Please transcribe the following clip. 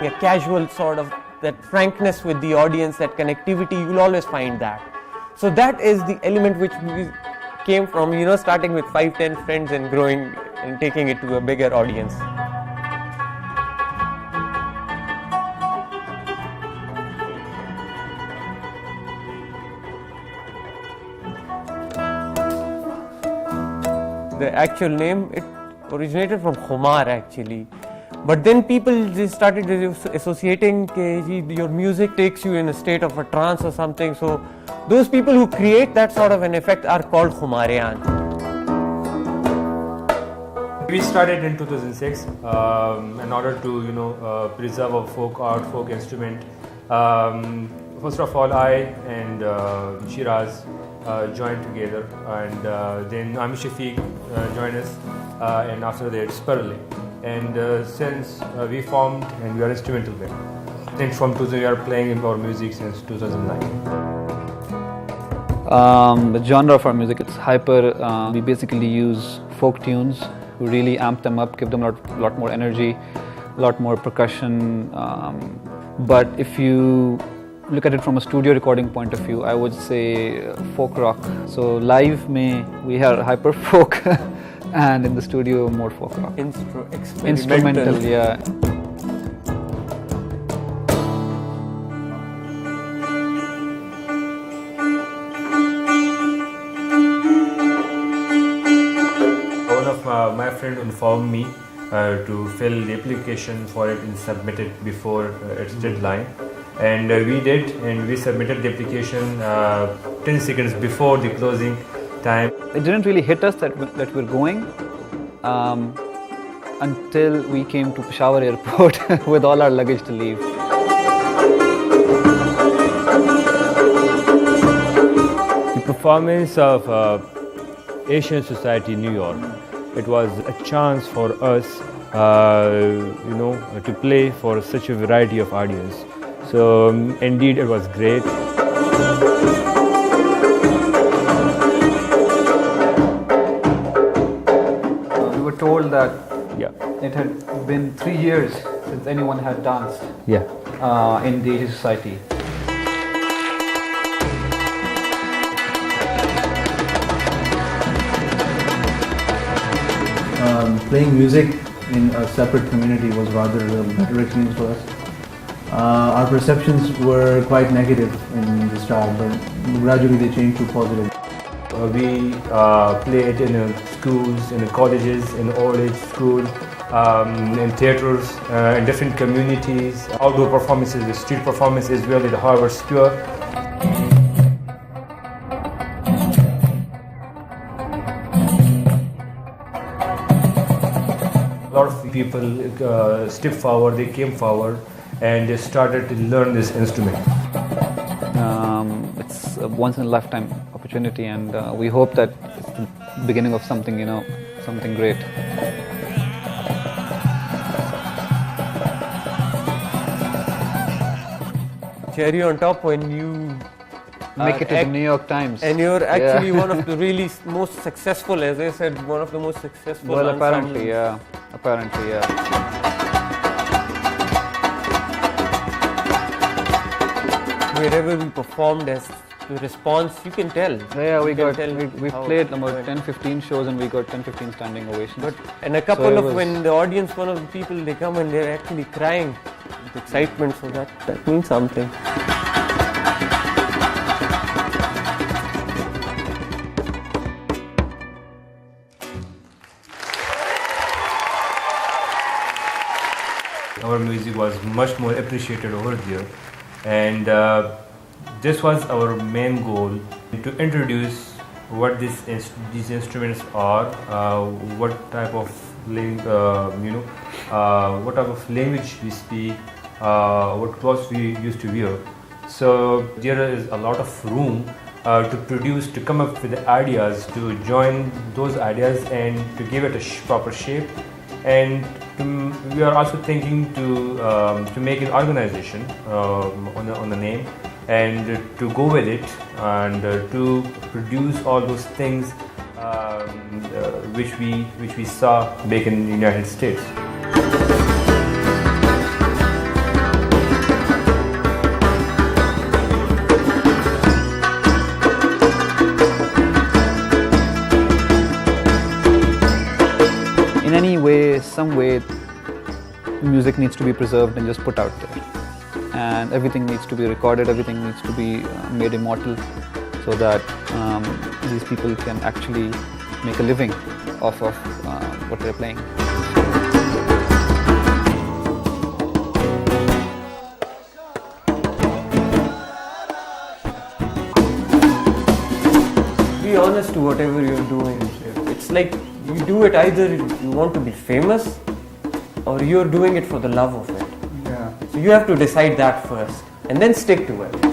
a casual sort of that frankness with the audience, that connectivity, you'll always find that. So that is the element which we came from, starting with 5-10 friends and growing and taking it to a bigger audience. The actual name, it originated from Khumar actually. But then people just started associating your music takes you in a state of a trance or something. So those people who create that sort of an effect are called Khumariyaan. We started in 2006 in order to preserve our folk art, folk instrument. First of all, I and SHIRAZ joined together, and then SHAFIQ joined us, and after that SPARLAY. And since we formed and we are instrumental band. And from 2000 we are playing our music since 2009. The genre of our music, it's hyper. We basically use folk tunes, we really amp them up, give them a lot more energy, a lot more percussion. But if you look at it from a studio recording point of view, I would say folk rock. So live we are hyper folk and in the studio more folk rock. Instrumental, yeah. One of my friend informed me to fill the application for it and submit it before its deadline. And we did, and we submitted the application 10 seconds before the closing time. It didn't really hit us that we're going until we came to Peshawar airport with all our luggage to leave. The performance of Asian Society New York, it was a chance for us to play for such a variety of audience. So indeed it was great. We were told that it had been 3 years since anyone had danced in the Asian Society. Playing music in a separate community was rather a better experience for us. Our perceptions were quite negative in the start, but gradually they changed to positive. We played in schools, in colleges, in old age school, in theaters, in different communities, outdoor performances, the street performance as well at the Harvard Square. A lot of people stepped forward, they came forward, and they started to learn this instrument. It's a once-in-a-lifetime opportunity, and we hope that it's the beginning of something, something great. Cherry on top when you make it to the New York Times. And you're actually one of the really most successful, as I said, one of the most successful. Well, apparently, yeah. Wherever we performed, as the response, you can tell. Yeah, we played about 10-15 shows and we got 10-15 standing ovations. And a couple of when the audience, one of the people, they come and they're actually crying with excitement, so that means something. Our music was much more appreciated over there, and this was our main goal, to introduce what these instruments are, what type of what type of language we speak, what clothes we used to wear. So there is a lot of room to come up with ideas, to join those ideas and to give it a proper shape. And we are also thinking to make an organization on the name, and to go with it, and to produce all those things which we saw back in the United States. in any way, some way, music needs to be preserved and just put out there. And everything needs to be recorded, everything needs to be made immortal, so that these people can actually make a living off of what they're playing. Be honest to whatever you're doing. It's like you do it either you want to be famous or you're doing it for the love of it. Yeah. So you have to decide that first and then stick to it.